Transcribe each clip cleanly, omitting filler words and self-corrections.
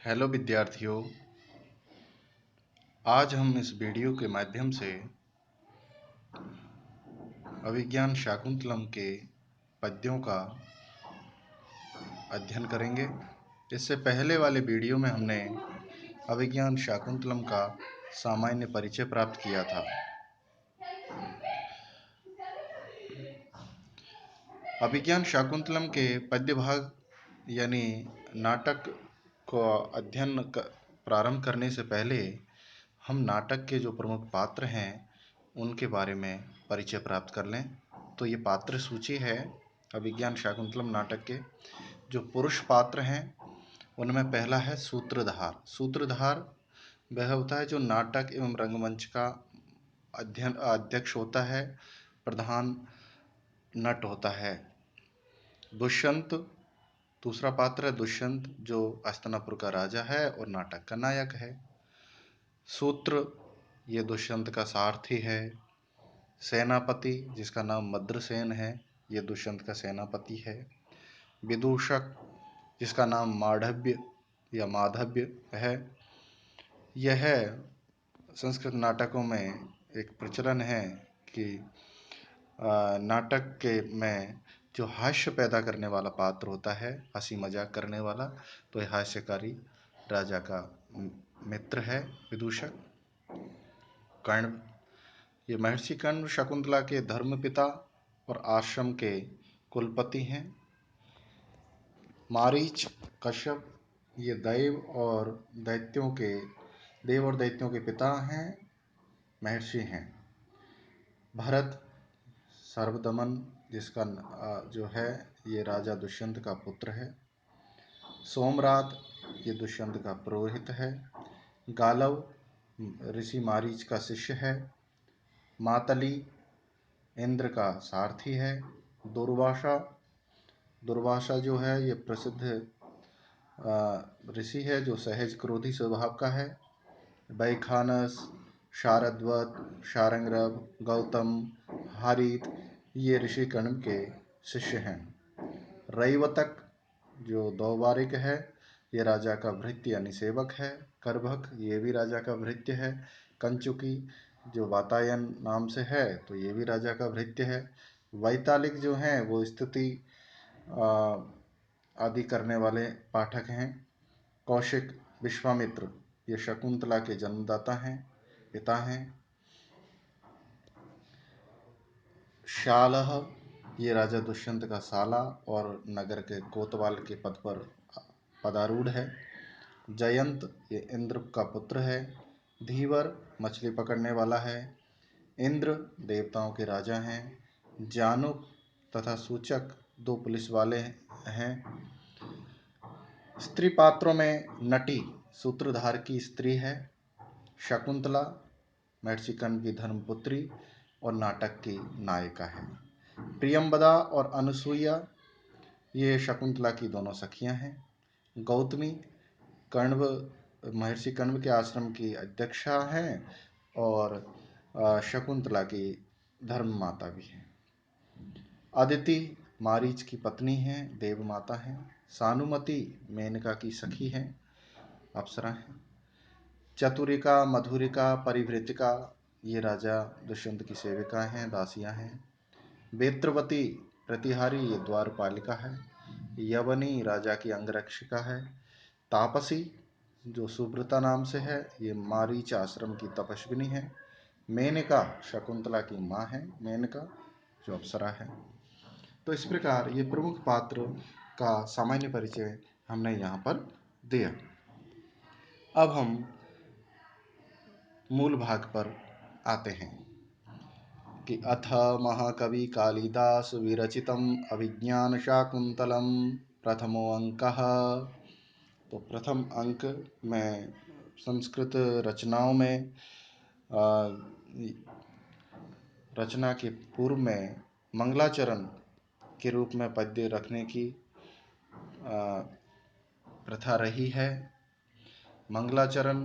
Hello विद्यार्थियों। आज हम इस वीडियो के माध्यम से अभिज्ञान शाकुंतलम के पद्यों का अध्ययन करेंगे। इससे पहले वाले वीडियो में हमने अभिज्ञान शाकुंतलम का सामान्य परिचय प्राप्त किया था। अभिज्ञान शाकुंतलम के पद्य भाग यानी नाटक को अध्ययन प्रारंभ करने से पहले हम नाटक के जो प्रमुख पात्र हैं उनके बारे में परिचय प्राप्त कर लें। तो ये पात्र सूची है अभिज्ञान शाकुंतलम नाटक के। जो पुरुष पात्र हैं उनमें पहला है सूत्रधार। सूत्रधार वह होता है जो नाटक एवं रंगमंच का अध्यक्ष होता है, प्रधान नट होता है। दुष्यंत दूसरा पात्र है, दुष्यंत जो हस्तिनापुर का राजा है और नाटक का नायक है। सूत्र ये दुष्यंत का सारथी है। सेनापति जिसका नाम मद्रसेन है, ये दुष्यंत का सेनापति है। विदूषक जिसका नाम माधव्य या माधव्य है, यह संस्कृत नाटकों में एक प्रचलन है कि नाटक के में जो हास्य पैदा करने वाला पात्र होता है, हंसी मजाक करने वाला, तो यह हास्यकारी राजा का मित्र है विदूषक। कर्ण ये महर्षि कर्ण शकुंतला के धर्मपिता और आश्रम के कुलपति हैं। मारीच कश्यप ये देव और दैत्यों के पिता हैं, महर्षि हैं। भरत सर्वदमन जिसका जो है ये राजा दुष्यंत का पुत्र है। सोमरात ये दुष्यंत का पुरोहित है। गालव ऋषि मारीच का शिष्य है। मातली इंद्र का सारथी है। दुर्वासा जो है ये प्रसिद्ध ऋषि है जो सहज क्रोधी स्वभाव का है। वैखानस, शारद्वत, शारंगरव, गौतम, हारित ये ऋषि कर्ण के शिष्य हैं। रैवतक जो दौबारिक है ये राजा का भृत्य यानी सेवक है। करभक ये भी राजा का भृत्य है। कंचुकी जो वातायन नाम से है तो ये भी राजा का भृत्य है। वैतालिक जो हैं वो स्तुति आदि करने वाले पाठक हैं। कौशिक विश्वामित्र ये शकुंतला के जन्मदाता हैं, पिता हैं। शालह ये राजा दुष्यंत का साला और नगर के कोतवाल के पद पर पदारूढ़ है। जयंत ये इंद्र का पुत्र है। धीवर मछली पकड़ने वाला है। इंद्र देवताओं के राजा हैं। जानुक तथा सूचक दो पुलिस वाले हैं। स्त्री पात्रों में नटी सूत्रधार की स्त्री है। शकुंतला महर्षि कर्ण की धर्मपुत्री और नाटक की नायिका है। प्रियंवदा और अनुसूया ये शकुंतला की दोनों सखियां हैं। गौतमी महर्षि कण्व के आश्रम की अध्यक्षा हैं और शकुंतला की धर्म माता भी है। अदिति मारीच की पत्नी हैं, देव माता हैं। सानुमति मेनका की सखी हैं, अप्सरा हैं। चतुरिका, मधुरिका, परिभृतिका ये राजा दुष्यंत की सेविका हैं, दासियां हैं। वेत्रवती प्रतिहारी ये द्वारपालिका है। यवनी राजा की अंगरक्षिका है। तापसी जो सुब्रता नाम से है ये मारीच आश्रम की तपस्विनी है। मेनका शकुंतला की माँ है, मेनका जो अप्सरा है। तो इस प्रकार ये प्रमुख पात्र का सामान्य परिचय हमने यहाँ पर दिया। अब हम मूल भाग पर आते हैं कि अथ महाकवि कालिदास विरचितम अभिज्ञान शाकुंतलम प्रथमो अंकः। तो प्रथम अंक में संस्कृत रचनाओं में रचना के पूर्व में मंगलाचरण के रूप में पद्य रखने की प्रथा रही है। मंगलाचरण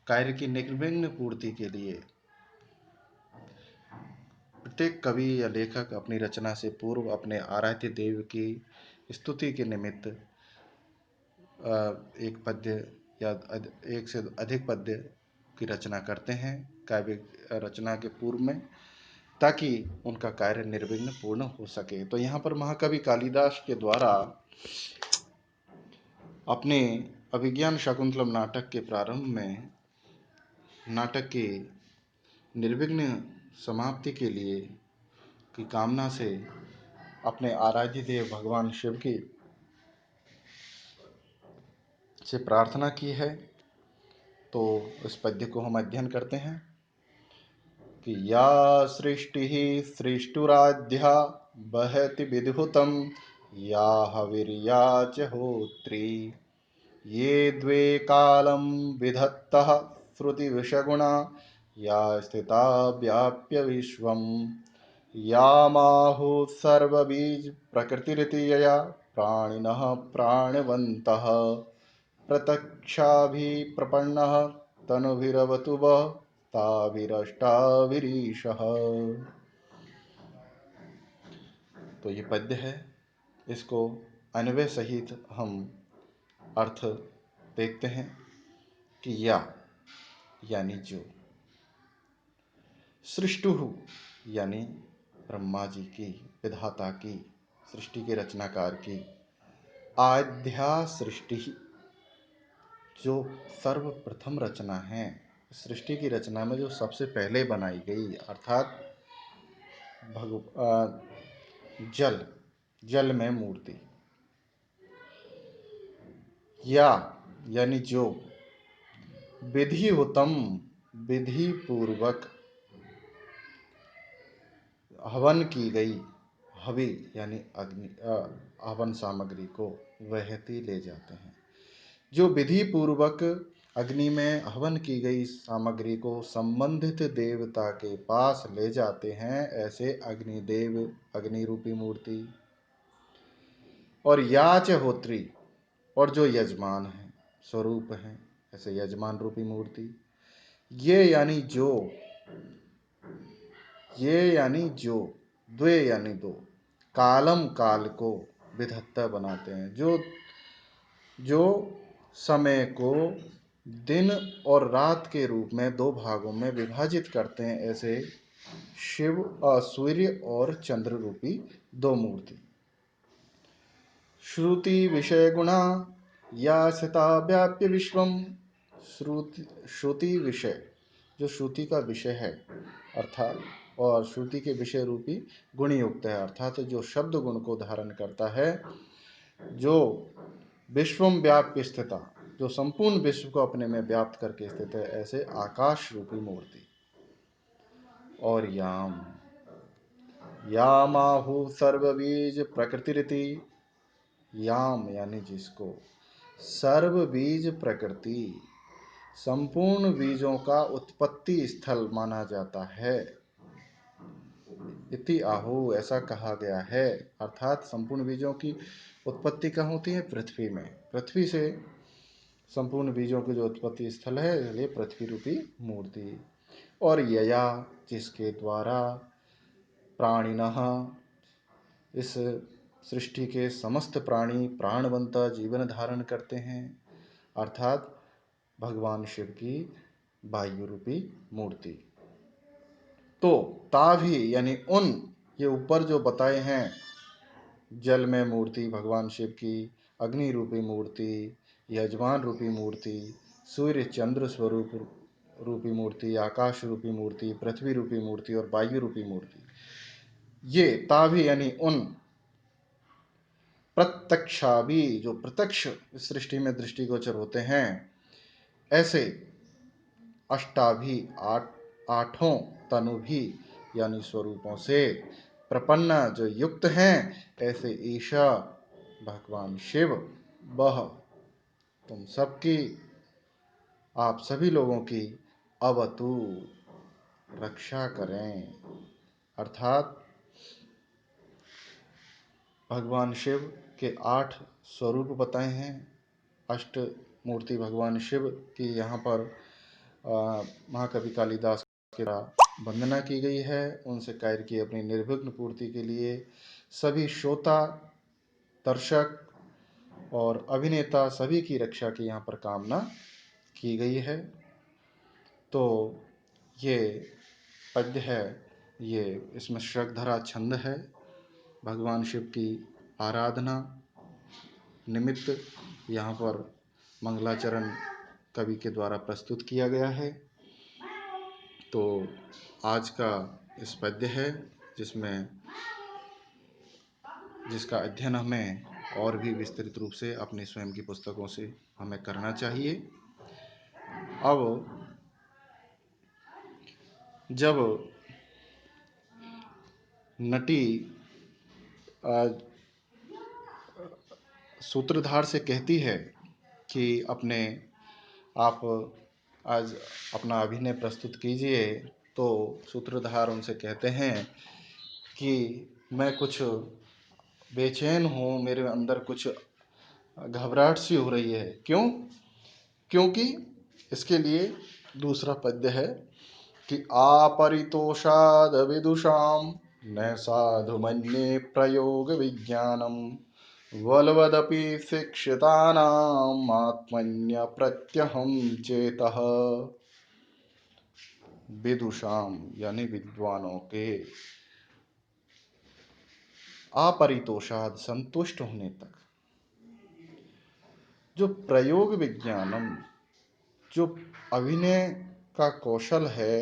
कार्य की निर्विघ्न पूर्ति के लिए प्रत्येक कवि या लेखक अपनी रचना से पूर्व अपने आराध्य देव की स्तुति के निमित्त एक पद्य या एक से अधिक पद्य की रचना करते हैं काव्य रचना के पूर्व में, ताकि उनका कार्य निर्विघ्न पूर्ण हो सके। तो यहाँ पर महाकवि कालिदास के द्वारा अपने अभिज्ञान शाकुंतलम नाटक के प्रारंभ में नाटक की निर्विघ्न समाप्ति के लिए की कामना से अपने आराध्य देव भगवान शिव की से प्रार्थना की है। तो इस पद्य को हम अध्ययन करते हैं कि या सृष्टि सृष्टुराध्या बहति विधुतम या हविर्या च होत्री ये द्वे कालं विधत्तः श्रुतिविषगुणा या स्थिता व्याप्य विश्वम् यामाहुः सर्वबीज प्रकृतिरिति यया प्राणिनः प्राणवन्तः प्रत्यक्षाभिप्रपन्नः तनुभिरवतु वः ताभिरष्टाभिरीशः। तो ये पद्य है, इसको अन्वय सहित हम अर्थ देखते हैं कि या यानी जो, सृष्टु यानी ब्रह्मा जी की, विधाता की, सृष्टि के रचनाकार की, आद्या सृष्टि जो सर्वप्रथम रचना है, सृष्टि की रचना में जो सबसे पहले बनाई गई, अर्थात जल में मूर्ति। या यानी जो, विधिहुतम विधि पूर्वक हवन की गई, हवि यानी अग्नि, हवन सामग्री को वहती ले जाते हैं। जो विधि पूर्वक अग्नि में हवन की गई सामग्री को संबंधित देवता के पास ले जाते हैं, ऐसे अग्निदेव, अग्नि रूपी मूर्ति। और याच होत्री, और जो यजमान है, स्वरूप है, ऐसे यजमान रूपी मूर्ति। ये यानी जो, द्वे यानी दो, कालम काल को, विधत्ता बनाते हैं, जो समय को दिन और रात के रूप में दो भागों में विभाजित करते हैं, ऐसे शिव, सूर्य और चंद्र रूपी दो मूर्ति। श्रुति विषय गुणा या स्थिता व्याप्य विश्वम। श्रुति विषय, जो श्रुति का विषय है अर्थात, और श्रुति के विषय रूपी गुण युक्त है, अर्थात जो शब्द गुण को धारण करता है, जो विश्वम व्याप्य स्थिता, जो संपूर्ण विश्व को अपने में व्याप्त करके स्थित है, ऐसे आकाश रूपी मूर्ति। और यामाहु सर्वबीज प्रकृतिरिति, याम यानी जिसको, सर्व बीज प्रकृति, संपूर्ण बीजों का उत्पत्ति स्थल माना जाता है। इति आहु, ऐसा कहा गया है, अर्थात संपूर्ण बीजों की उत्पत्ति कहाँ होती है? पृथ्वी में। पृथ्वी से संपूर्ण बीजों की जो उत्पत्ति स्थल है, इसलिए पृथ्वी रूपी मूर्ति। और यया, जिसके द्वारा, प्राणिनः, इस सृष्टि के समस्त प्राणी प्राणवंता जीवन धारण करते हैं, अर्थात भगवान शिव की वायु रूपी मूर्ति। तो ताभी यानी उन, ये ऊपर जो बताए हैं, जल में मूर्ति भगवान शिव की, अग्नि रूपी मूर्ति, यजमान रूपी मूर्ति, सूर्य चंद्र स्वरूप रूपी मूर्ति, आकाश रूपी मूर्ति, पृथ्वी रूपी मूर्ति और वायु रूपी मूर्ति, ये ताभी यानी उन, प्रत्यक्षाभि, जो प्रत्यक्ष सृष्टि में दृष्टिगोचर होते हैं, ऐसे अष्टाभि, आठों तनुभि यानी स्वरूपों से, प्रपन्न जो युक्त हैं, ऐसे ईशा भगवान शिव, वह तुम सबकी, आप सभी लोगों की, अवतु रक्षा करें। अर्थात भगवान शिव के 8 स्वरूप बताए हैं, अष्ट मूर्ति भगवान शिव की यहाँ पर महाकवि कालिदास के द्वारा वंदना की गई है। उनसे कार्य की अपनी निर्विघ्न पूर्ति के लिए सभी श्रोता, दर्शक और अभिनेता सभी की रक्षा की यहाँ पर कामना की गई है। तो ये पद्य है, ये इसमें श्रद्धरा छंद है, भगवान शिव की आराधना निमित्त यहाँ पर मंगलाचरण कवि के द्वारा प्रस्तुत किया गया है। तो आज का इस पद्य है जिसका अध्ययन हमें और भी विस्तृत रूप से अपने स्वयं की पुस्तकों से हमें करना चाहिए। अब जब नटी सूत्रधार से कहती है कि आप आज अपना अभिनय प्रस्तुत कीजिए, तो सूत्रधार उनसे कहते हैं कि मैं कुछ बेचैन हूँ, मेरे अंदर कुछ घबराहट सी हो रही है। क्यों? क्योंकि इसके लिए दूसरा पद्य है कि आपरितोषाद विदुषाम न साधु मन्ये प्रयोग विज्ञानम वलवदपि शिक्षितानाम आत्मन्य प्रत्यहम चेतः। विदुषाम यानी विद्वानों के, अपरितोषाद संतुष्ट होने तक, जो प्रयोग विज्ञानम, जो अभिनय का कौशल है,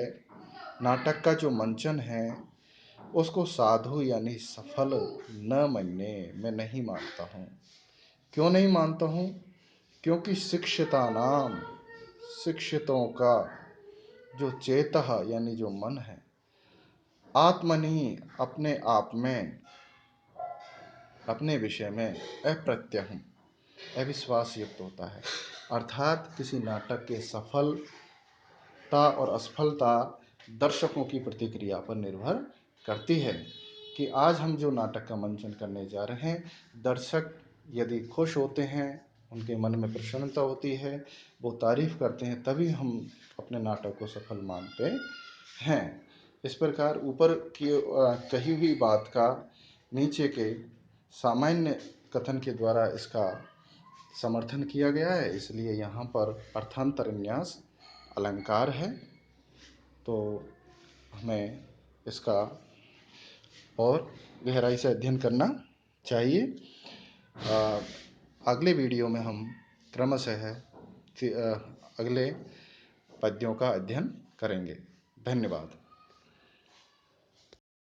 नाटक का जो मंचन है, उसको साधु यानी सफल न मानने, मैं नहीं मानता हूँ। क्यों नहीं मानता हूँ? क्योंकि शिक्षितानाम, शिक्षितों का जो चेतः यानी जो मन है, आत्मनि अपने आप में, अपने विषय में, अप्रत्यहम अविश्वास युक्त होता है। अर्थात किसी नाटक के सफलता और असफलता दर्शकों की प्रतिक्रिया पर निर्भर करती है कि आज हम जो नाटक का मंचन करने जा रहे हैं, दर्शक यदि खुश होते हैं, उनके मन में प्रसन्नता होती है, वो तारीफ करते हैं, तभी हम अपने नाटक को सफल मानते हैं। इस प्रकार ऊपर की कही हुई बात का नीचे के सामान्य कथन के द्वारा इसका समर्थन किया गया है, इसलिए यहाँ पर अर्थांतरन्यास अलंकार है। तो हमें इसका और गहराई से अध्ययन करना चाहिए। अगले वीडियो में हम क्रमशः अगले पद्यों का अध्ययन करेंगे। धन्यवाद।